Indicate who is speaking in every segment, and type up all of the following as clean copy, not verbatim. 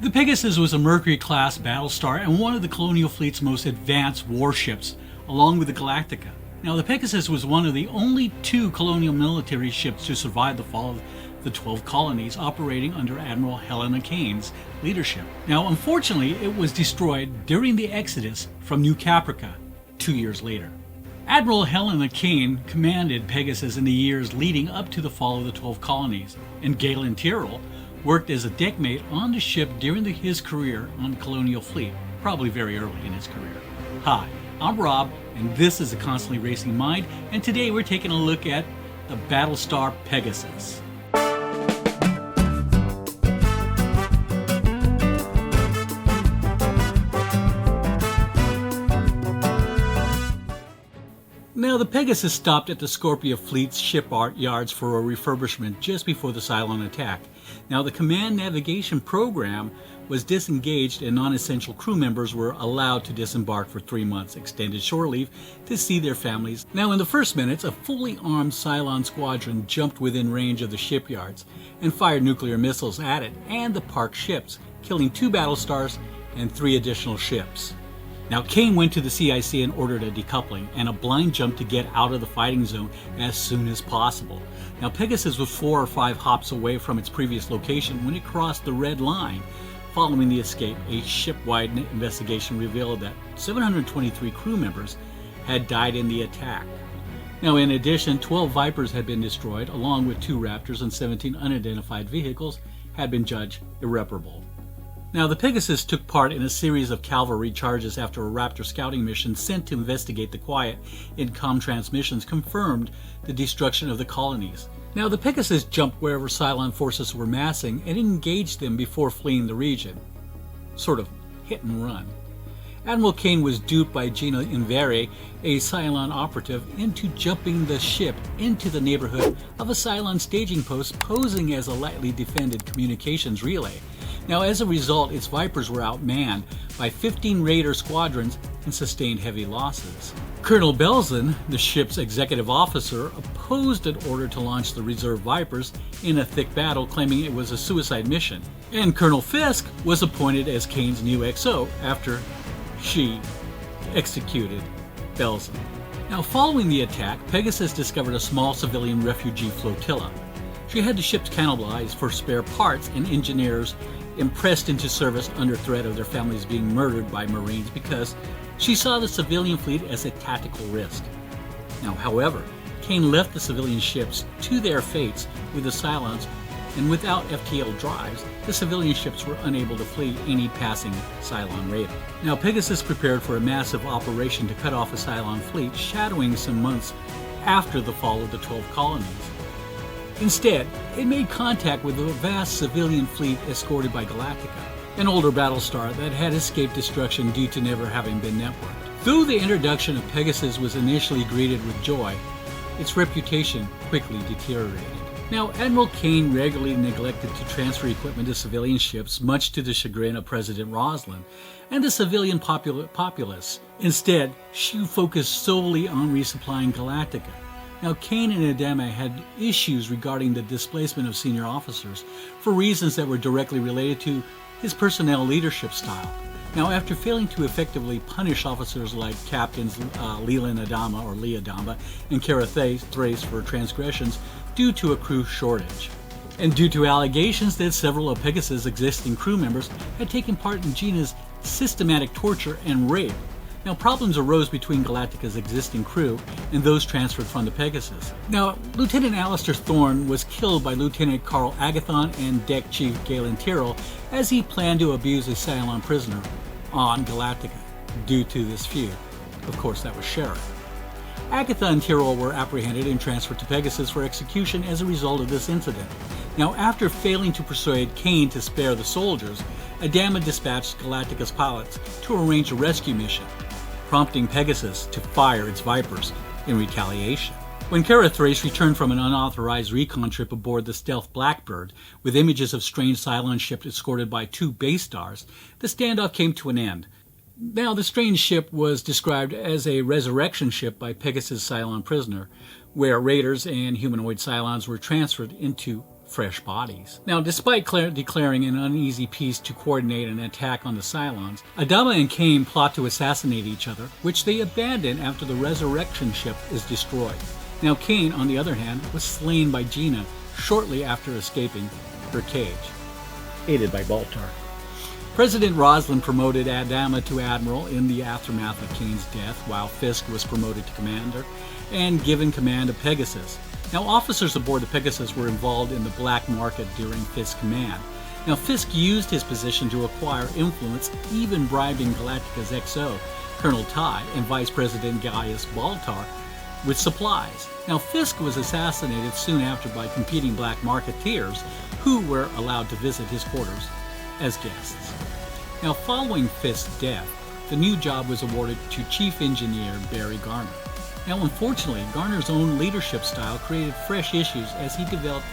Speaker 1: The Pegasus was a Mercury-class Battlestar and one of the Colonial Fleet's most advanced warships, along with the Galactica. Now, the Pegasus was one of the only two colonial military ships to survive the fall of the 12 Colonies, operating under Admiral Helena Cain's leadership. Now, unfortunately, it was destroyed during the exodus from New Caprica 2 years later. Admiral Helena Cain commanded Pegasus in the years leading up to the fall of the 12 Colonies, and Galen Tyrol worked as a deckmate on the ship during his career on the Colonial Fleet, probably very early in his career. Hi, I'm Rob, and this is The Constantly Racing Mind, and today we're taking a look at the Battlestar Pegasus. Now, the Pegasus stopped at the Scorpia Fleet Shipyards for a refurbishment just before the Cylon attack. Now, the command navigation program was disengaged and non-essential crew members were allowed to disembark for 3 months, extended shore leave, to see their families. Now, in the first minutes, a fully armed Cylon squadron jumped within range of the shipyards and fired nuclear missiles at it and the parked ships, killing 2 Battlestars and 3 additional ships. Now, Cain went to the CIC and ordered a decoupling and a blind jump to get out of the fighting zone as soon as possible. Now, Pegasus was 4 or 5 hops away from its previous location when it crossed the red line. Following the escape, a ship-wide investigation revealed that 723 crew members had died in the attack. Now, in addition, 12 Vipers had been destroyed, along with 2 Raptors, and 17 unidentified vehicles had been judged irreparable. Now, the Pegasus took part in a series of cavalry charges after a Raptor scouting mission sent to investigate the quiet in comm transmissions confirmed the destruction of the colonies. Now, the Pegasus jumped wherever Cylon forces were massing and engaged them before fleeing the region. Sort of hit and run. Admiral Cain was duped by Gina Inveri, a Cylon operative, into jumping the ship into the neighborhood of a Cylon staging post posing as a lightly defended communications relay. Now, as a result, its Vipers were outmanned by 15 Raider squadrons and sustained heavy losses. Colonel Belzen, the ship's executive officer, opposed an order to launch the reserve Vipers in a thick battle, claiming it was a suicide mission. And Colonel Fisk was appointed as Cain's new XO after she executed Belzen. Now, following the attack, Pegasus discovered a small civilian refugee flotilla. She had the ships cannibalized for spare parts and engineers impressed into service under threat of their families being murdered by Marines because she saw the civilian fleet as a tactical risk. Now, however, Cain left the civilian ships to their fates with the Cylons, and without FTL drives, the civilian ships were unable to flee any passing Cylon raider. Now, Pegasus prepared for a massive operation to cut off a Cylon fleet, shadowing some months after the fall of the 12 Colonies. Instead, it made contact with a vast civilian fleet escorted by Galactica, an older Battlestar that had escaped destruction due to never having been networked. Though the introduction of Pegasus was initially greeted with joy, its reputation quickly deteriorated. Now, Admiral Cain regularly neglected to transfer equipment to civilian ships, much to the chagrin of President Roslin and the civilian populace. Instead, she focused solely on resupplying Galactica. Now, Cain and Adama had issues regarding the displacement of senior officers for reasons that were directly related to his personnel leadership style. Now, after failing to effectively punish officers like Captains Leland Adama or Lee Adama and Kara Thrace for transgressions due to a crew shortage, and due to allegations that several of Pegasus' existing crew members had taken part in Gina's systematic torture and rape. Now, problems arose between Galactica's existing crew and those transferred from the Pegasus. Now, Lieutenant Alistair Thorne was killed by Lieutenant Carl Agathon and Deck Chief Galen Tyrol as he planned to abuse a Cylon prisoner on Galactica. Due to this feud, of course, that was Sheriff. Agatha and Tyrol were apprehended and transferred to Pegasus for execution as a result of this incident. Now, after failing to persuade Cain to spare the soldiers, Adama dispatched Galactica's pilots to arrange a rescue mission, prompting Pegasus to fire its Vipers in retaliation. When Kara Thrace returned from an unauthorized recon trip aboard the stealth Blackbird with images of strange Cylon ships escorted by 2 base stars, the standoff came to an end. Now, the strange ship was described as a resurrection ship by Pegasus' Cylon prisoner, where Raiders and humanoid Cylons were transferred into fresh bodies. Now, despite declaring an uneasy peace to coordinate an attack on the Cylons, Adama and Cain plot to assassinate each other, which they abandon after the resurrection ship is destroyed. Now, Cain, on the other hand, was slain by Gina shortly after escaping her cage, aided by Baltar. President Roslin promoted Adama to Admiral in the aftermath of Cain's death, while Fisk was promoted to Commander and given command of Pegasus. Now, officers aboard the Pegasus were involved in the black market during Fisk's command. Now, Fisk used his position to acquire influence, even bribing Galactica's XO, Colonel Ty, and Vice President Gaius Baltar with supplies. Now, Fisk was assassinated soon after by competing black marketeers who were allowed to visit his quarters as guests. Now, following Fisk's death, the new job was awarded to Chief Engineer Barry Garner. Now, unfortunately, Garner's own leadership style created fresh issues as he developed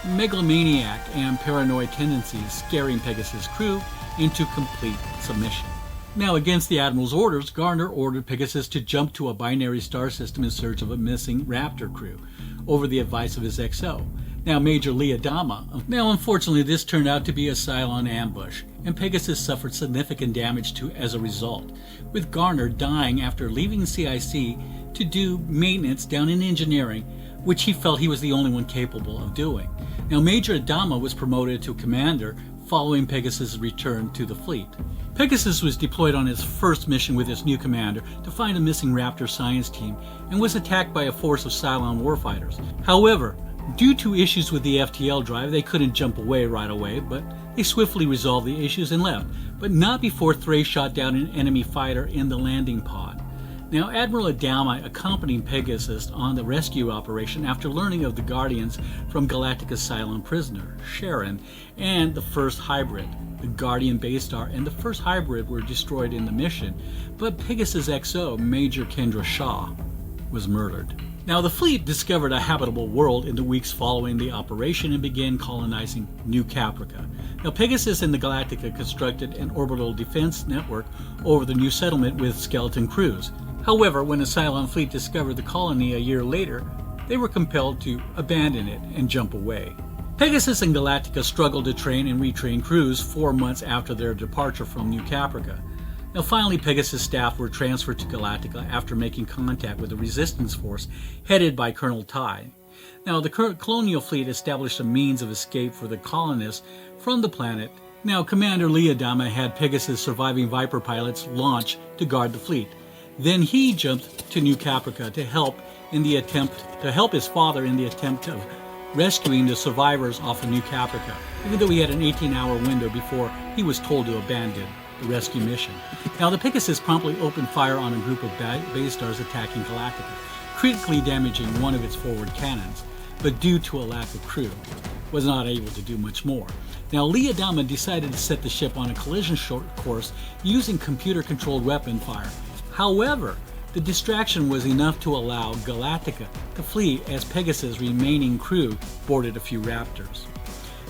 Speaker 1: megalomaniac and paranoid tendencies, scaring Pegasus' crew into complete submission. Now, against the Admiral's orders, Garner ordered Pegasus to jump to a binary star system in search of a missing Raptor crew, over the advice of his XO. Now, Major Lee Adama. Now, unfortunately, this turned out to be a Cylon ambush, and Pegasus suffered significant damage as a result, with Garner dying after leaving CIC to do maintenance down in engineering, which he felt he was the only one capable of doing. Now, Major Adama was promoted to Commander following Pegasus' return to the fleet. Pegasus was deployed on its first mission with its new commander to find a missing Raptor science team and was attacked by a force of Cylon warfighters. However, due to issues with the FTL drive, they couldn't jump away right away, but they swiftly resolved the issues and left, but not before Thray shot down an enemy fighter in the landing pod. Now, Admiral Adama accompanied Pegasus on the rescue operation after learning of the Guardians from Galactica's Cylon prisoner, Sharon, and the first hybrid. The Guardian Battlestar and the first hybrid were destroyed in the mission, but Pegasus' XO, Major Kendra Shaw, was murdered. Now, the fleet discovered a habitable world in the weeks following the operation and began colonizing New Caprica. Now, Pegasus and the Galactica constructed an orbital defense network over the new settlement with skeleton crews. However, when the Cylon fleet discovered the colony a year later, they were compelled to abandon it and jump away. Pegasus and Galactica struggled to train and retrain crews 4 months after their departure from New Caprica. Now, finally, Pegasus staff were transferred to Galactica after making contact with the resistance force headed by Colonel Ty. Now, the Colonial Fleet established a means of escape for the colonists from the planet. Now, Commander Lee Adama had Pegasus' surviving Viper pilots launch to guard the fleet. Then he jumped to New Caprica to help his father in the attempt of rescuing the survivors off of New Caprica, even though he had an 18-hour window before he was told to abandon the rescue mission. Now, the Pegasus promptly opened fire on a group of Battlestars attacking Galactica, critically damaging one of its forward cannons, but due to a lack of crew, was not able to do much more. Now, Lee Adama decided to set the ship on a collision course using computer-controlled weapon fire. However, the distraction was enough to allow Galactica to flee as Pegasus' remaining crew boarded a few Raptors.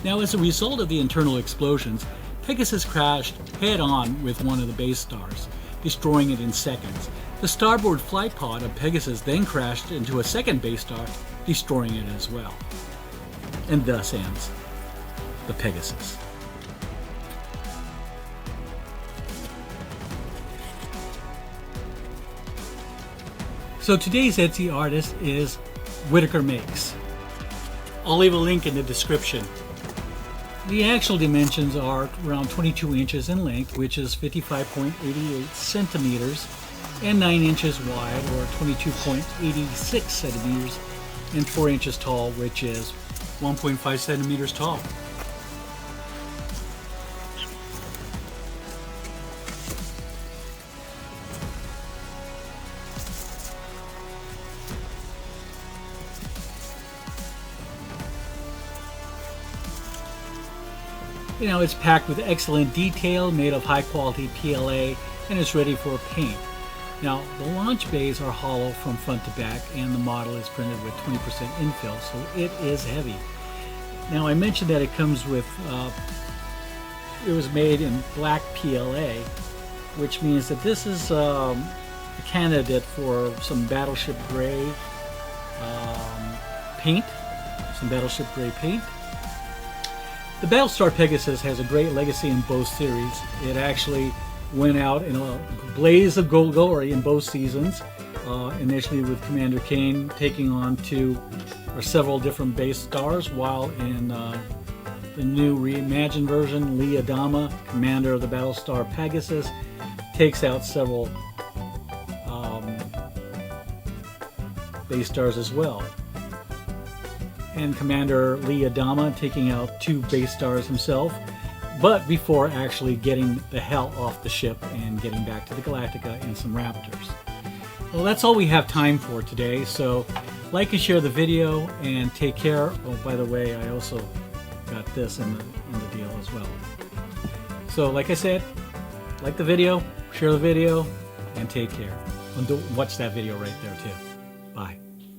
Speaker 1: Now, as a result of the internal explosions, Pegasus crashed head-on with one of the Battlestars, destroying it in seconds. The starboard flight pod of Pegasus then crashed into a second Battlestar, destroying it as well. And thus ends the Pegasus. So today's Etsy artist is Whitaker Makes. I'll leave a link in the description. The actual dimensions are around 22 inches in length, which is 55.88 centimeters, and 9 inches wide, or 22.86 centimeters, and 4 inches tall, which is 1.5 centimeters tall. You know, it's packed with excellent detail, made of high quality PLA, and is ready for paint. Now, the launch bays are hollow from front to back, and the model is printed with 20% infill, so it is heavy. Now, I mentioned that it comes with, it was made in black PLA, which means that this is a candidate for some battleship gray paint, The Battlestar Pegasus has a great legacy in both series. It actually went out in a blaze of glory in both seasons. Initially with Commander Cain taking on several different base stars, while in the new reimagined version, Lee Adama, commander of the Battlestar Pegasus, takes out several base stars as well. And Commander Lee Adama taking out 2 base stars himself, but before actually getting the hell off the ship and getting back to the Galactica in some Raptors. Well, that's all we have time for today, so like and share the video and take care. Oh, by the way, I also got this in the deal as well. So like I said, like the video, share the video, and take care. And watch that video right there too. Bye.